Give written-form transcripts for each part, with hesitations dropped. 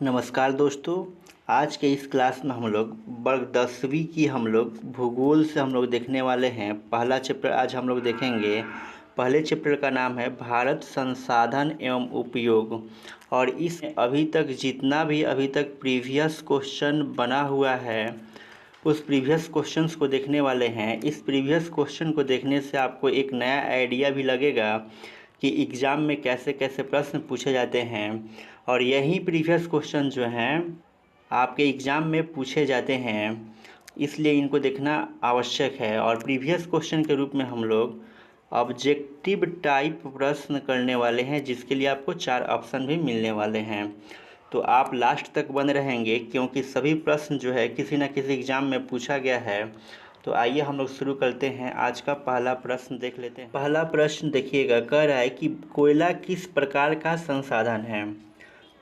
नमस्कार दोस्तों। आज के इस क्लास में हम लोग वर्ग 10वीं की भूगोल से देखने वाले हैं। पहला चैप्टर आज हम लोग देखेंगे। पहले चैप्टर का नाम है भारत संसाधन एवं उपयोग। और इस अभी तक प्रीवियस क्वेश्चन बना हुआ है, उस प्रीवियस क्वेश्चंस को देखने वाले हैं। इस प्रीवियस क्वेश्चन को देखने से आपको एक नया आइडिया भी लगेगा कि एग्ज़ाम में कैसे कैसे प्रश्न पूछे जाते हैं। और यही प्रीवियस क्वेश्चन जो हैं आपके एग्ज़ाम में पूछे जाते हैं, इसलिए इनको देखना आवश्यक है। और प्रीवियस क्वेश्चन के रूप में हम लोग ऑब्जेक्टिव टाइप प्रश्न करने वाले हैं, जिसके लिए आपको 4 ऑप्शन भी मिलने वाले हैं। तो आप लास्ट तक बने रहेंगे, क्योंकि सभी प्रश्न जो है किसी न किसी एग्ज़ाम में पूछा गया है। तो आइए हम लोग शुरू करते हैं। आज का पहला प्रश्न देख लेते हैं। पहला प्रश्न देखिएगा, कह रहा है कि कोयला किस प्रकार का संसाधन है।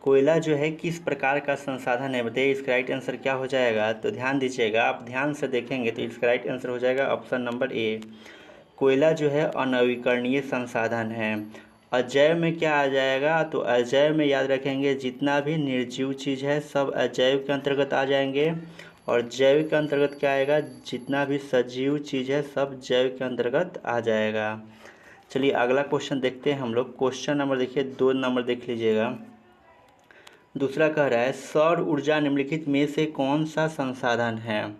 कोयला जो है किस प्रकार का संसाधन है, बताइए इसका राइट आंसर क्या हो जाएगा। तो ध्यान दीजिएगा, आप ध्यान से देखेंगे तो इसका राइट आंसर हो जाएगा ऑप्शन नंबर ए। कोयला जो है अनवीकरणीय संसाधन है। अजैव में क्या आ जाएगा, तो अजैव में याद रखेंगे जितना भी निर्जीव चीज़ है सब अजैव के अंतर्गत आ जाएंगे। और जैव के अंतर्गत क्या आएगा, जितना भी सजीव चीज़ है सब जैव के अंतर्गत आ जाएगा। चलिए अगला क्वेश्चन देखते हैं हम लोग। क्वेश्चन नंबर देखिए 2 नंबर देख लीजिएगा। दूसरा कह रहा है सौर ऊर्जा निम्नलिखित में से कौन सा संसाधन है।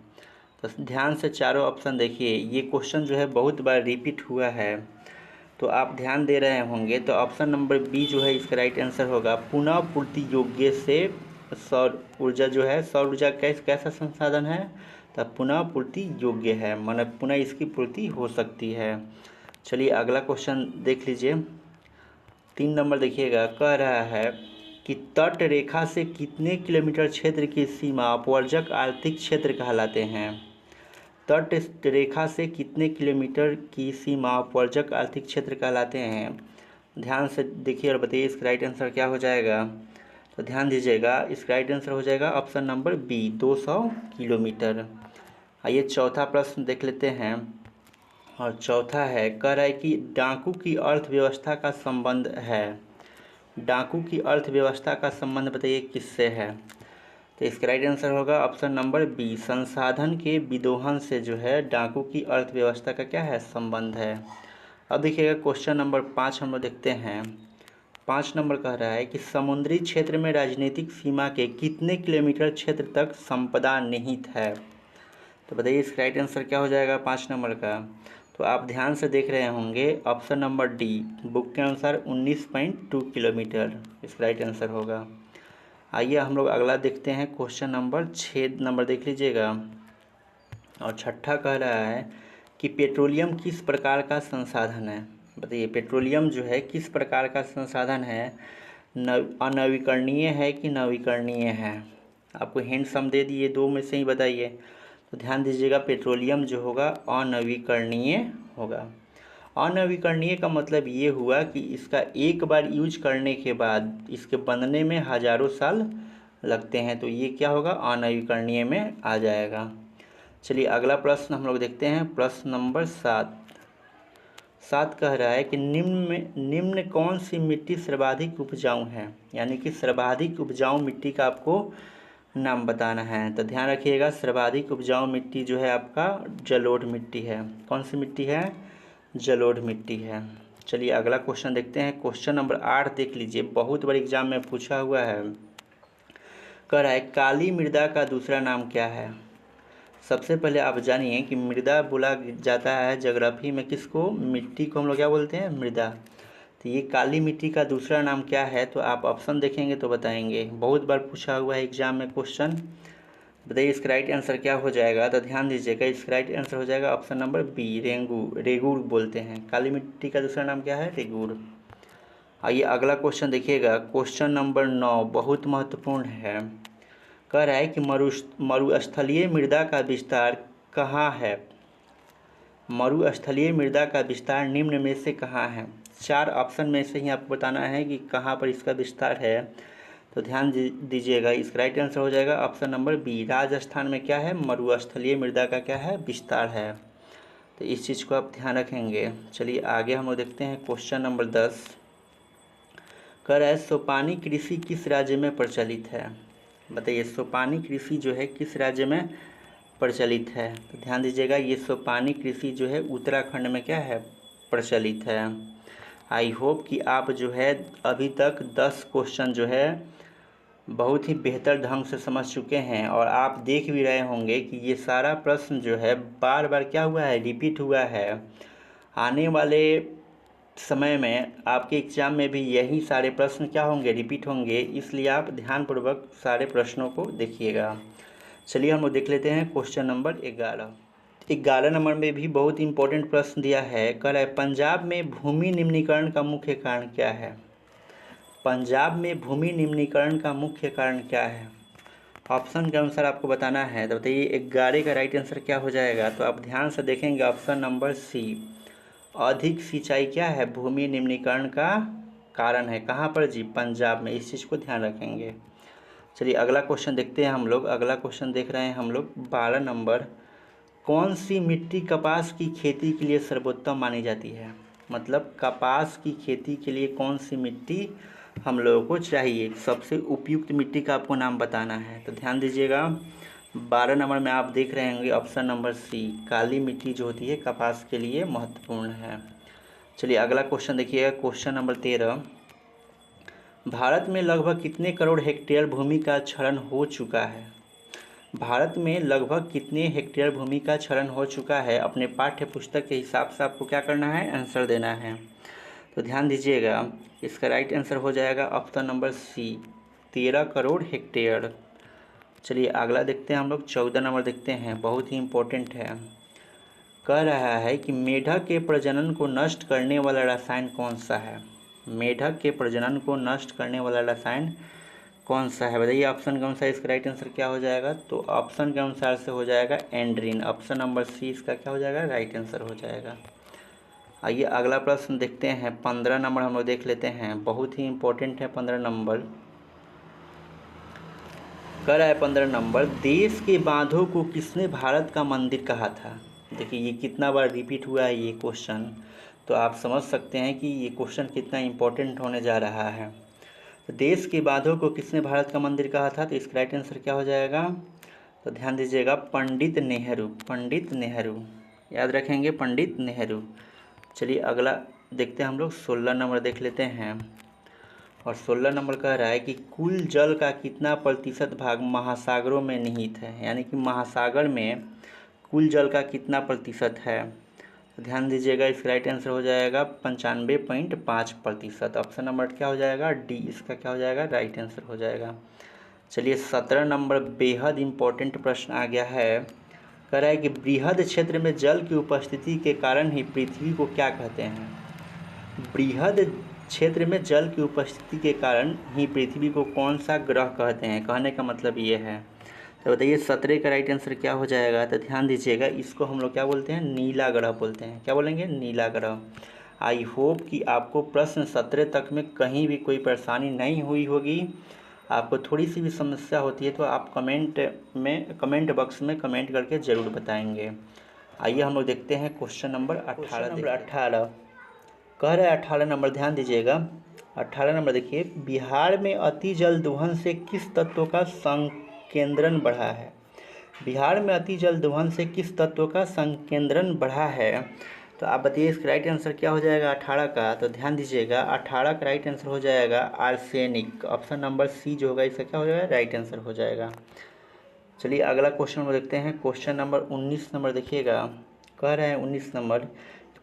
तो ध्यान से चारों ऑप्शन देखिए। ये क्वेश्चन जो है बहुत बार रिपीट हुआ है, तो आप ध्यान दे रहे होंगे। तो ऑप्शन नंबर बी जो है इसका राइट आंसर होगा पुनः पूर्ति योग्य से सौर ऊर्जा जो है, सौर ऊर्जा कैसा संसाधन है, तो पुनः पूर्ति योग्य है, माने पुनः इसकी पूर्ति हो सकती है। चलिए अगला क्वेश्चन देख लीजिए। 3 नंबर देखिएगा, कह रहा है कि तट रेखा से कितने किलोमीटर क्षेत्र की सीमा अपवर्जक आर्थिक क्षेत्र कहलाते हैं। तट रेखा से कितने किलोमीटर की सीमा अपवर्जक आर्थिक क्षेत्र कहलाते हैं। ध्यान से देखिए और बताइए इसका राइट आंसर क्या हो जाएगा। तो ध्यान दीजिएगा, इसका राइट आंसर हो जाएगा ऑप्शन नंबर बी 200 किलोमीटर। आइए चौथा प्रश्न देख लेते हैं। और चौथा है, कह रहा है कि डाकू की अर्थव्यवस्था का संबंध है। डाकू की अर्थव्यवस्था का संबंध बताइए किससे है। तो इसका राइट आंसर होगा ऑप्शन नंबर बी, संसाधन के विदोहन से जो है डाकू की अर्थव्यवस्था का क्या है, संबंध है। अब देखिएगा क्वेश्चन नंबर 5 हम लोग देखते हैं। 5 नंबर कह रहा है कि समुद्री क्षेत्र में राजनीतिक सीमा के कितने किलोमीटर क्षेत्र तक संपदा निहित है। तो बताइए इसका राइट आंसर क्या हो जाएगा 5 नंबर का। तो आप ध्यान से देख रहे होंगे, ऑप्शन नंबर डी बुक के अनुसार 19.2 किलोमीटर इसका राइट आंसर होगा। आइए हम लोग अगला देखते हैं। क्वेश्चन नंबर 6 नंबर देख लीजिएगा। और छठा कह रहा है कि पेट्रोलियम किस प्रकार का संसाधन है। बताइए पेट्रोलियम जो है किस प्रकार का संसाधन है, अनवीकरणीय है कि नवीकरणीय है। आपको हिंट हम दे दिए, 2 में से ही बताइए। तो ध्यान दीजिएगा, पेट्रोलियम जो होगा अनवीकरणीय होगा। अनवीकरणीय का मतलब ये हुआ कि इसका एक बार यूज करने के बाद इसके बनने में हज़ारों साल लगते हैं, तो ये क्या होगा, अनवीकरणीय में आ जाएगा। चलिए अगला प्रश्न हम लोग देखते हैं। प्रश्न नंबर 7 कह रहा है कि निम्न कौन सी मिट्टी सर्वाधिक उपजाऊ है, यानी कि सर्वाधिक उपजाऊ मिट्टी का आपको नाम बताना है। तो ध्यान रखिएगा, सर्वाधिक उपजाऊ मिट्टी जो है आपका जलोढ़ मिट्टी है। कौन सी मिट्टी है, जलोढ़ मिट्टी है। चलिए अगला क्वेश्चन देखते हैं। क्वेश्चन नंबर 8 देख लीजिए, बहुत बार एग्जाम में पूछा हुआ है। कह रहा है काली मृदा का दूसरा नाम क्या है। सबसे पहले आप जानिए कि मृदा बोला जाता है ज्योग्राफी में किसको, मिट्टी को हम लोग क्या बोलते हैं, मृदा। तो ये काली मिट्टी का दूसरा नाम क्या है, तो आप ऑप्शन देखेंगे तो बताएंगे। बहुत बार पूछा हुआ है एग्जाम में क्वेश्चन, बताइए इसका राइट आंसर क्या हो जाएगा। तो ध्यान दीजिएगा, इसका राइट आंसर हो जाएगा ऑप्शन नंबर बी, रेगूर बोलते हैं। काली मिट्टी का दूसरा नाम क्या है, रेगूर। आइए अगला क्वेश्चन देखिएगा। क्वेश्चन नंबर 9 बहुत महत्वपूर्ण है। कह रहा है कि मरुस्थलीय मृदा का विस्तार कहाँ है। मरुस्थलीय मृदा का विस्तार निम्न में से कहाँ है। 4 ऑप्शन में से ही आपको बताना है कि कहाँ पर इसका विस्तार है। तो ध्यान दीजिएगा, इसका राइट आंसर हो जाएगा ऑप्शन नंबर बी, राजस्थान में क्या है, मरुस्थलीय मृदा का क्या है, विस्तार है। तो इस चीज़ को आप ध्यान रखेंगे। चलिए आगे हम लोग देखते हैं। Question number 10। कह रहा है सोपानी कृषि किस राज्य में प्रचलित है। बताइए सोपानी कृषि जो है किस राज्य में प्रचलित है। तो ध्यान दीजिएगा ये सोपानी कृषि जो है उत्तराखंड में क्या है प्रचलित है। आई होप कि आप जो है अभी तक 10 क्वेश्चन जो है बहुत ही बेहतर ढंग से समझ चुके हैं और आप देख भी रहे होंगे कि ये सारा प्रश्न जो है बार बार क्या हुआ है रिपीट हुआ है। आने वाले समय में आपके एग्ज़ाम में भी यही सारे प्रश्न क्या होंगे रिपीट होंगे, इसलिए आप ध्यानपूर्वक सारे प्रश्नों को देखिएगा। चलिए हम लोग देख लेते हैं क्वेश्चन नंबर 11 नंबर में भी बहुत इंपॉर्टेंट प्रश्न दिया है। कह रहा है पंजाब में भूमि निम्नीकरण का मुख्य कारण क्या है। पंजाब में भूमि निम्नीकरण का मुख्य कारण क्या है। ऑप्शन के अनुसार आपको बताना है। तो बताइए 11 का राइट आंसर क्या हो जाएगा। तो आप ध्यान से देखेंगे ऑप्शन नंबर सी, अधिक सिंचाई क्या है भूमि निम्नीकरण का कारण है। कहाँ पर जी, पंजाब में। इस चीज़ को ध्यान रखेंगे। चलिए अगला क्वेश्चन देखते हैं हम लोग। अगला क्वेश्चन देख रहे हैं हम लोग 12 नंबर, कौन सी मिट्टी कपास की खेती के लिए सर्वोत्तम मानी जाती है। मतलब कपास की खेती के लिए कौन सी मिट्टी हम लोगों को चाहिए, सबसे उपयुक्त मिट्टी का आपको नाम बताना है। तो ध्यान दीजिएगा 12 नंबर में आप देख रहे होंगे ऑप्शन नंबर सी, काली मिट्टी जो होती है कपास के लिए महत्वपूर्ण है। चलिए अगला क्वेश्चन देखिएगा क्वेश्चन नंबर 13, भारत में लगभग कितने करोड़ हेक्टेयर भूमि का क्षरण हो चुका है। भारत में लगभग कितने हेक्टेयर भूमि का क्षरण हो चुका है। अपने पाठ्य पुस्तक के हिसाब से आपको क्या करना है आंसर देना है। तो ध्यान दीजिएगा इसका राइट आंसर हो जाएगा option number C, 13 crore hectare. चलिए अगला देखते हैं हम लोग 14 नंबर देखते हैं, बहुत ही इम्पोर्टेंट है। कह रहा है कि मेढक के प्रजनन को नष्ट करने वाला रसायन कौन सा है। मेढक के प्रजनन को नष्ट करने वाला रसायन कौन सा है। बताइए ऑप्शन के अनुसार इसका राइट आंसर क्या हो जाएगा। तो ऑप्शन के अनुसार से हो जाएगा एंड्रीन। ऑप्शन नंबर सी इसका क्या हो जाएगा राइट आंसर हो जाएगा। आइए अगला प्रश्न देखते हैं 15 नंबर हम लोग देख लेते हैं, बहुत ही इम्पोर्टेंट है 15 नंबर। कह रहा है 15 नंबर, देश के बांधों को किसने भारत का मंदिर कहा था। देखिए ये कितना बार रिपीट हुआ है ये क्वेश्चन, तो आप समझ सकते हैं कि ये क्वेश्चन कितना इम्पोर्टेंट होने जा रहा है। तो देश के बांधों को किसने भारत का मंदिर कहा था। तो इसका राइट आंसर क्या हो जाएगा। तो ध्यान दीजिएगा पंडित नेहरू। पंडित नेहरू याद रखेंगे, पंडित नेहरू। चलिए अगला देखते हैं हम लोग 16 नंबर देख लेते हैं। और 16 नंबर कह रहा है कि कुल जल का कितना प्रतिशत भाग महासागरों में निहित है। यानी कि महासागर में कुल जल का कितना प्रतिशत है। तो ध्यान दीजिएगा इसका राइट आंसर हो जाएगा 95.5%। ऑप्शन नंबर क्या हो जाएगा डी, इसका क्या हो जाएगा राइट आंसर हो जाएगा। चलिए 17 नंबर बेहद इम्पोर्टेंट प्रश्न आ गया है। कह रहा है कि बृहद क्षेत्र में जल की उपस्थिति के कारण ही पृथ्वी को क्या कहते हैं। बृहद क्षेत्र में जल की उपस्थिति के कारण ही पृथ्वी को कौन सा ग्रह कहते हैं। कहने का मतलब ये है। तो बताइए 17 का राइट आंसर क्या हो जाएगा। तो ध्यान दीजिएगा इसको हम लोग क्या बोलते हैं नीला ग्रह बोलते हैं। क्या बोलेंगे नीला ग्रह। आई होप कि आपको प्रश्न 17 तक में कहीं भी कोई परेशानी नहीं हुई होगी। आपको थोड़ी सी भी समस्या होती है तो आप कमेंट बॉक्स में कमेंट करके ज़रूर बताएंगे। आइए हम लोग देखते हैं क्वेश्चन नंबर 18। कह रहा है 18 नंबर, ध्यान दीजिएगा 18 नंबर देखिए, बिहार में अति जल दोहन से किस तत्व का संकेंद्रण बढ़ा है। बिहार में अति जल दोहन से किस तत्व का संकेंद्रण बढ़ा है। तो आप बताइए इसका राइट आंसर क्या हो जाएगा 18 का। तो ध्यान दीजिएगा 18 का राइट आंसर हो जाएगा आर्सेनिक। ऑप्शन नंबर सी जो होगा इसका क्या हो जाएगा राइट आंसर हो जाएगा। चलिए अगला क्वेश्चन नंबर देखते हैं क्वेश्चन नंबर 19 नंबर देखिएगा। कह रहे हैं 19 नंबर,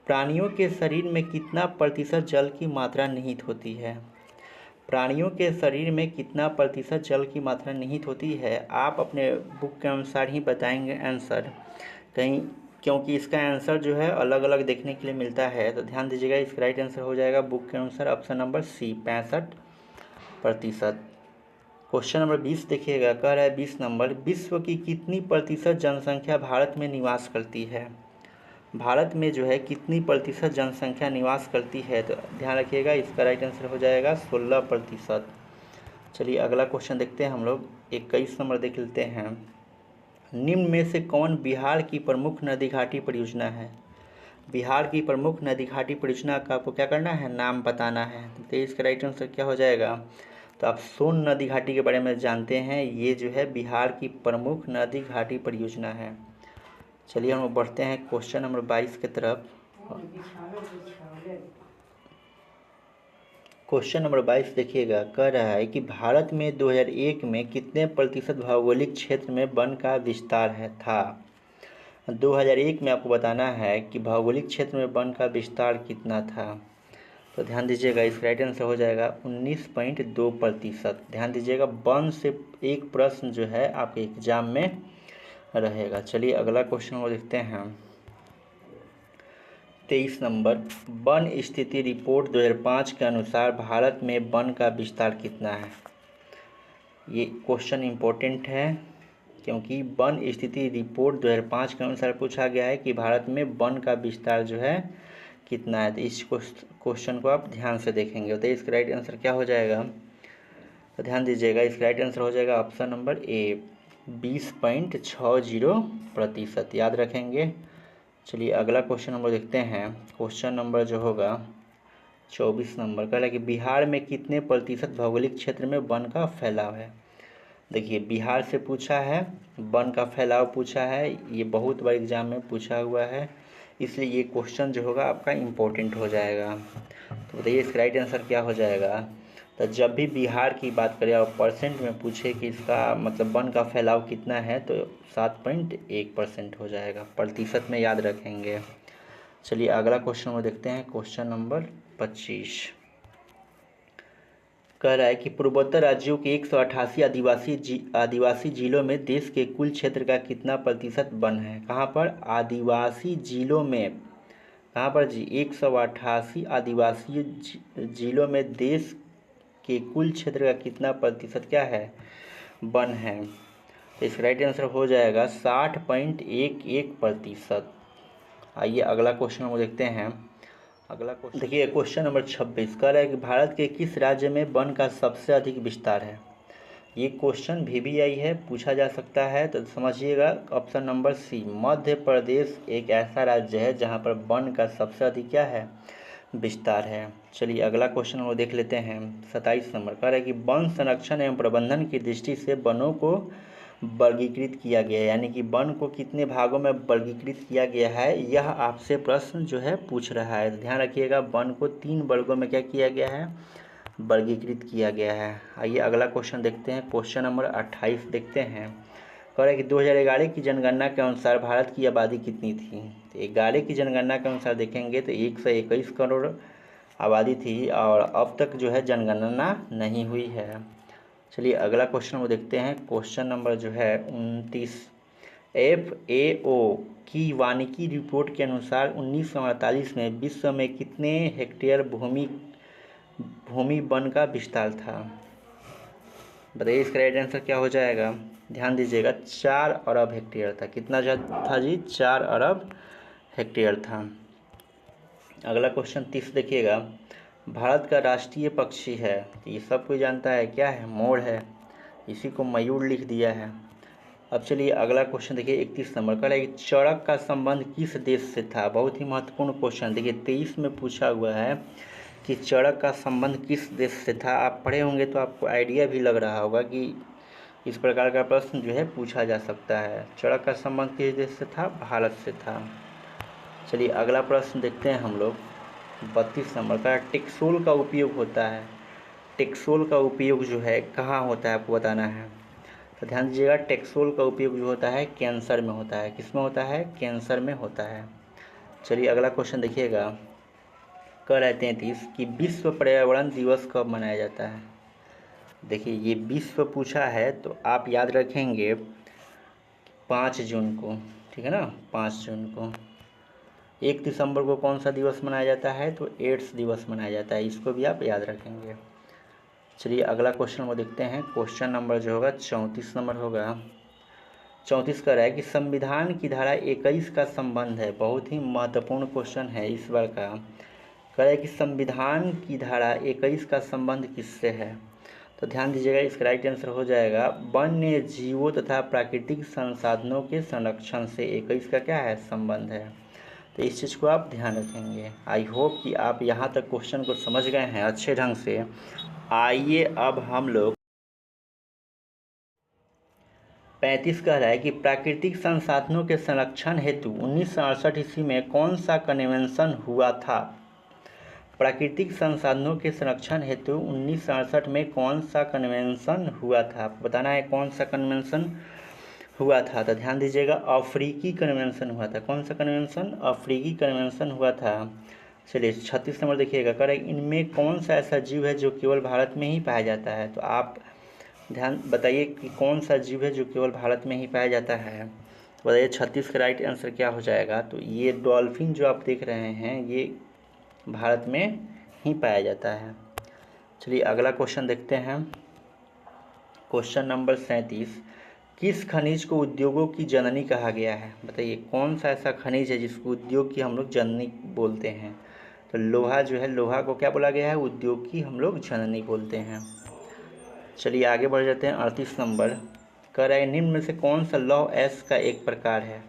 प्राणियों के शरीर में कितना प्रतिशत जल की मात्रा निहित होती है। प्राणियों के शरीर में कितना प्रतिशत जल की मात्रा निहित होती है। आप अपने बुक के अनुसार ही बताएंगे आंसर कहीं, क्योंकि इसका आंसर जो है अलग अलग देखने के लिए मिलता है। तो ध्यान दीजिएगा इसका राइट आंसर हो जाएगा बुक के अनुसार option number C 65%। Question number 20 देखिएगा। कह रहा है 20 नंबर, विश्व की कितनी प्रतिशत जनसंख्या भारत में निवास करती है। भारत में जो है कितनी प्रतिशत जनसंख्या निवास करती है। तो ध्यान रखिएगा इसका राइट आंसर हो जाएगा 16%। चलिए अगला क्वेश्चन देखते हैं हम लोग 21 नंबर देख लेते हैं। निम्न में से कौन बिहार की प्रमुख नदी घाटी परियोजना है। बिहार की प्रमुख नदी घाटी परियोजना का आपको क्या करना है, नाम बताना है। तो इसका राइट आंसर क्या हो जाएगा, तो आप सोन नदी घाटी के बारे में जानते हैं, ये जो है बिहार की प्रमुख नदी घाटी परियोजना है। चलिए हम बढ़ते हैं क्वेश्चन नंबर 22 की तरफ। क्वेश्चन नंबर 22 देखिएगा, कह रहा है कि भारत में 2001 में कितने प्रतिशत भौगोलिक क्षेत्र में वन का विस्तार था। 2001 में आपको बताना है कि भौगोलिक क्षेत्र में वन का विस्तार कितना था। तो ध्यान दीजिएगा, इस राइट आंसर हो जाएगा 19.2%। ध्यान दीजिएगा, वन से एक प्रश्न जो है आपके एग्जाम में रहेगा। चलिए अगला क्वेश्चन को देखते हैं। 23 नंबर, वन स्थिति रिपोर्ट 2005 के अनुसार भारत में वन का विस्तार कितना है। ये क्वेश्चन इम्पोर्टेंट है क्योंकि वन स्थिति रिपोर्ट 2005 के अनुसार पूछा गया है कि भारत में वन का विस्तार जो है कितना है। तो इस क्वेश्चन को आप ध्यान से देखेंगे तो इसका राइट आंसर क्या हो जाएगा, तो ध्यान दीजिएगा, इसका राइट आंसर हो जाएगा ऑप्शन नंबर ए 20.60%, याद रखेंगे। चलिए अगला क्वेश्चन नंबर देखते हैं। क्वेश्चन नंबर जो होगा 24 नंबर का है कि बिहार में कितने प्रतिशत भौगोलिक क्षेत्र में वन का फैलाव है। देखिए बिहार से पूछा है, वन का फैलाव पूछा है, ये बहुत बार एग्जाम में पूछा हुआ है, इसलिए ये क्वेश्चन जो होगा आपका इम्पोर्टेंट हो जाएगा। तो बताइए इसका राइट आंसर क्या हो जाएगा। तो जब भी बिहार की बात करें और परसेंट में पूछे कि इसका मतलब वन का फैलाव कितना है तो 7.1% हो जाएगा, प्रतिशत में याद रखेंगे। चलिए अगला क्वेश्चन को देखते हैं। क्वेश्चन नंबर 25 कह रहा है कि पूर्वोत्तर राज्यों के 188 आदिवासी जिलों में देश के कुल क्षेत्र का कितना प्रतिशत वन है। कहाँ पर, आदिवासी जिलों में, कहाँ पर जी, 188 आदिवासी जिलों में देश के कुल क्षेत्र का कितना प्रतिशत क्या है, वन है। तो इसका राइट आंसर हो जाएगा 60.11%। आइए अगला क्वेश्चन हम देखते हैं। अगला क्वेश्चन देखिए, क्वेश्चन नंबर 26 कह रहा है कि भारत के किस राज्य में वन का सबसे अधिक विस्तार है। ये क्वेश्चन VVI है, पूछा जा सकता है। तो समझिएगा, ऑप्शन नंबर सी मध्य प्रदेश एक ऐसा राज्य है जहाँ पर वन का सबसे अधिक क्या है, विस्तार है। चलिए अगला क्वेश्चन हम देख लेते हैं। 27 नंबर कह रहा है कि वन संरक्षण एवं प्रबंधन की दृष्टि से वनों को वर्गीकृत किया गया है, यानी कि वन को कितने भागों में वर्गीकृत किया गया है, यह आपसे प्रश्न जो है पूछ रहा है। ध्यान रखिएगा, वन को 3 वर्गों में क्या किया गया है, वर्गीकृत किया गया है। आइए अगला क्वेश्चन देखते हैं। क्वेश्चन नंबर 28 देखते हैं। कह रहा है कि 2011 की जनगणना के अनुसार भारत की आबादी कितनी थी। तो 11 की जनगणना के अनुसार देखेंगे तो 121 करोड़ आबादी थी और अब तक जो है जनगणना नहीं हुई है। चलिए अगला क्वेश्चन वो देखते हैं। क्वेश्चन नंबर जो है 29, FAO की वानिकी रिपोर्ट के अनुसार 1948 में विश्व में कितने हेक्टेयर भूमि वन का विस्तार था। बताइए इसका राइट आंसर क्या हो जाएगा। ध्यान दीजिएगा, 4 अरब हेक्टेयर था। कितना था जी, 4 अरब हेक्टेयर था। अगला क्वेश्चन 30 देखिएगा, भारत का राष्ट्रीय पक्षी है, ये सब कोई जानता है, क्या है, मोर है, इसी को मयूर लिख दिया है। अब चलिए अगला क्वेश्चन देखिए 31 नंबर का है कि चड़क का संबंध किस देश से था। बहुत ही महत्वपूर्ण क्वेश्चन, देखिए 23 में पूछा हुआ है कि चड़क का संबंध किस देश से था। आप पढ़े होंगे तो आपको आइडिया भी लग रहा होगा कि इस प्रकार का प्रश्न जो है पूछा जा सकता है। चड़क का संबंध किस देश से था, भारत से था। चलिए अगला प्रश्न देखते हैं हम लोग। 32 नंबर का, टेक्सोल का उपयोग होता है, टेक्सोल का उपयोग जो है कहाँ होता है आपको बताना है। तो ध्यान दीजिएगा, टेक्सोल का उपयोग जो होता है कैंसर में होता है। किस में होता है, कैंसर में होता है। चलिए अगला क्वेश्चन देखिएगा, कह रहे 33 कि विश्व पर्यावरण दिवस कब मनाया जाता है। देखिए ये विश्व पूछा है तो आप याद रखेंगे 5 जून को, ठीक है ना, 5 जून को। 1 दिसंबर को कौन सा दिवस मनाया जाता है, तो एड्स दिवस मनाया जाता है, इसको भी आप याद रखेंगे। चलिए अगला क्वेश्चन वो देखते हैं। क्वेश्चन नंबर जो होगा 34 नंबर होगा। 34 का रहा है कि संविधान की धारा 21 का संबंध है, बहुत ही महत्वपूर्ण क्वेश्चन है इस बार का। कह रहा है कि संविधान की धारा 21 का संबंध किससे है। तो ध्यान दीजिएगा, इसका राइट आंसर हो जाएगा वन्य जीवों तथा प्राकृतिक संसाधनों के संरक्षण से 21 का क्या है, संबंध है। तो तो इस चीज़ को आप ध्यान रखेंगे। आई होप कि आप यहाँ तक क्वेश्चन को समझ गए हैं अच्छे ढंग से। आइए अब हम लोग 35 कह रहा है कि प्राकृतिक संसाधनों के संरक्षण हेतु 1968 ईस्वी में कौन सा कन्वेंशन हुआ था। प्राकृतिक संसाधनों के संरक्षण हेतु 1968 में कौन सा कन्वेंशन हुआ था, आपको बताना है कौन सा कन्वेंशन हुआ था। तो ध्यान दीजिएगा, अफ्रीकी कन्वेंशन हुआ था। कौन सा कन्वेंशन? अफ्रीकी कन्वेंशन हुआ था। चलिए 36 नंबर देखिएगा, कह रहा है इनमें कौन सा ऐसा जीव है जो केवल भारत में ही पाया जाता है। तो आप ध्यान बताइए कि कौन सा जीव है जो केवल भारत में ही पाया जाता है। तो बताइए 36 का राइट आंसर क्या हो जाएगा। तो ये डॉल्फिन जो आप देख रहे हैं ये भारत में ही पाया जाता है। चलिए अगला क्वेश्चन देखते हैं। क्वेश्चन नंबर 37, किस खनिज को उद्योगों की जननी कहा गया है। बताइए कौन सा ऐसा खनिज है जिसको उद्योग की हम लोग जननी बोलते हैं। तो लोहा जो है, लोहा को क्या बोला गया है? उद्योग की हम लोग जननी बोलते हैं। चलिए आगे बढ़ जाते हैं। 38 नंबर कह रहा है निम्न में से कौन सा लौह अयस्क का एक प्रकार है।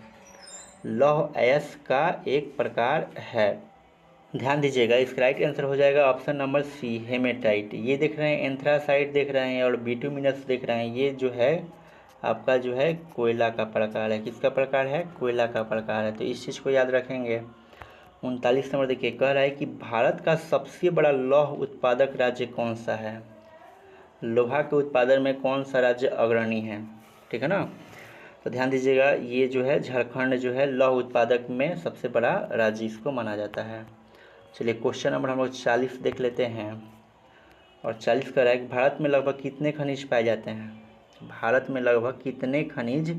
लौह अयस्क का एक प्रकार है। ध्यान दीजिएगा, इसका राइट आंसर हो जाएगा ऑप्शन नंबर सी, हेमेटाइट। ये देख रहे हैं एंथ्रासाइट देख रहे हैं और बिटुमिनस देख रहे हैं। ये जो है आपका जो है कोयला का प्रकार है। किसका प्रकार है? कोयला का प्रकार है। तो इस चीज़ को याद रखेंगे। 39 नंबर देखिए, कह रहा है कि भारत का सबसे बड़ा लौह उत्पादक राज्य कौन सा है। लोहा के उत्पादन में कौन सा राज्य अग्रणी है, ठीक है ना। तो ध्यान दीजिएगा, ये जो है झारखंड जो है लौह उत्पादक में सबसे बड़ा राज्य इसको माना जाता है। चलिए क्वेश्चन नंबर हम लोग 40 देख लेते हैं। और 40 कह रहा है कि भारत में लगभग कितने खनिज पाए जाते हैं। भारत में लगभग कितने खनिज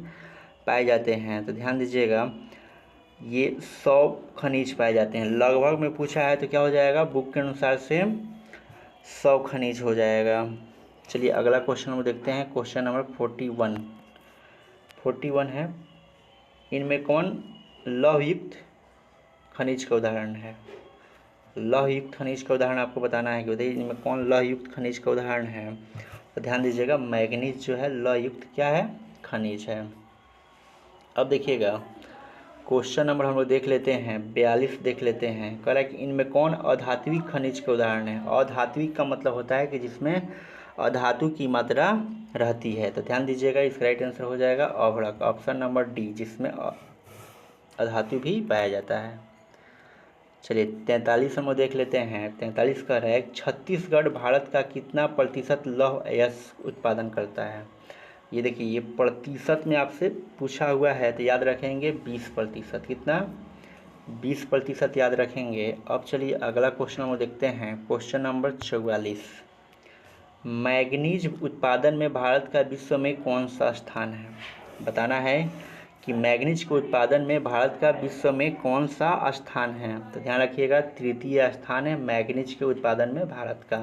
पाए जाते हैं। तो ध्यान दीजिएगा, ये 100 खनिज पाए जाते हैं। लगभग में पूछा है तो क्या हो जाएगा, बुक के अनुसार से 100 खनिज हो जाएगा। चलिए अगला क्वेश्चन हम देखते हैं। क्वेश्चन नंबर 41 है, इनमें कौन लौहयुक्त खनिज का उदाहरण है। लौहयुक्त खनिज का उदाहरण आपको बताना है कि बताइए इनमें कौन लौहयुक्त खनिज का उदाहरण है। तो ध्यान दीजिएगा, मैग्नीज जो है लौहयुक्त क्या है, खनिज है। अब देखिएगा क्वेश्चन नंबर हम लोग देख लेते हैं 42 देख लेते हैं। कह रहा है कि इनमें कौन अधात्विक खनिज का उदाहरण है। अधात्विक का मतलब होता है कि जिसमें अधातु की मात्रा रहती है। तो ध्यान दीजिएगा, इसका राइट आंसर हो जाएगा अभ्रक, ऑप्शन नंबर डी, जिसमें अधातु भी पाया जाता है। चलिए 43 हम देख लेते हैं। 43 का है छत्तीसगढ़ भारत का कितना प्रतिशत लौह अयस्क उत्पादन करता है। ये देखिए, ये प्रतिशत में आपसे पूछा हुआ है तो याद रखेंगे 20%। कितना? 20% याद रखेंगे। अब चलिए अगला क्वेश्चन हम देखते हैं। क्वेश्चन नंबर 44, मैग्नीज उत्पादन में भारत का विश्व में कौन सा स्थान है। बताना है कि मैग्नीज के उत्पादन में भारत का विश्व में कौन सा स्थान है। तो ध्यान रखिएगा, तृतीय स्थान है मैग्नीज के उत्पादन में भारत का।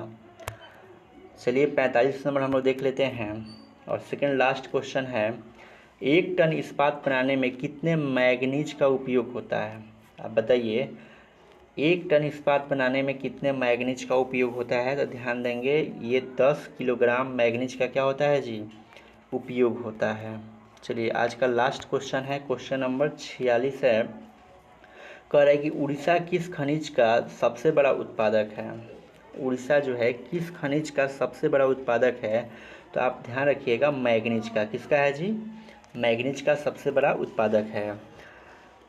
चलिए 45 नंबर हम लोग देख लेते हैं। और सेकंड लास्ट क्वेश्चन है, 1 टन इस्पात बनाने में कितने मैग्नीज का उपयोग होता है। आप बताइए 1 टन इस्पात बनाने में कितने मैग्नीज का उपयोग होता है। तो ध्यान देंगे, ये 10 किलोग्राम मैग्नीज का क्या होता है जी, उपयोग होता है। चलिए आज का लास्ट क्वेश्चन है, क्वेश्चन नंबर 46 है। कह रहा है कि उड़ीसा किस खनिज का सबसे बड़ा उत्पादक है। उड़ीसा जो है किस खनिज का सबसे बड़ा उत्पादक है। तो आप ध्यान रखिएगा, मैग्नीज का। किसका है जी, मैग्नीज का सबसे बड़ा उत्पादक है।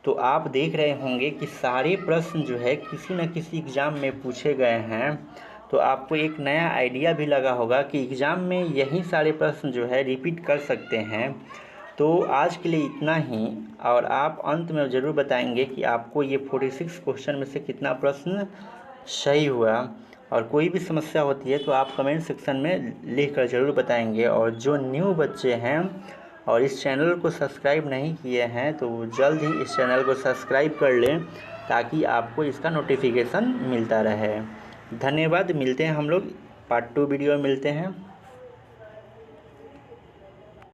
तो आप देख रहे होंगे कि सारे प्रश्न जो है किसी न किसी एग्ज़ाम में पूछे गए हैं। तो आपको एक नया आइडिया भी लगा होगा कि एग्ज़ाम में यही सारे प्रश्न जो है रिपीट कर सकते हैं। तो आज के लिए इतना ही, और आप अंत में ज़रूर बताएंगे कि आपको ये 46 क्वेश्चन में से कितना प्रश्न सही हुआ। और कोई भी समस्या होती है तो आप कमेंट सेक्शन में लिख कर ज़रूर बताएंगे। और जो न्यू बच्चे हैं और इस चैनल को सब्सक्राइब नहीं किए हैं तो जल्द ही इस चैनल को सब्सक्राइब कर लें ताकि आपको इसका नोटिफिकेशन मिलता रहे। धन्यवाद। मिलते हैं हम लोग पार्ट 2 वीडियो में मिलते हैं।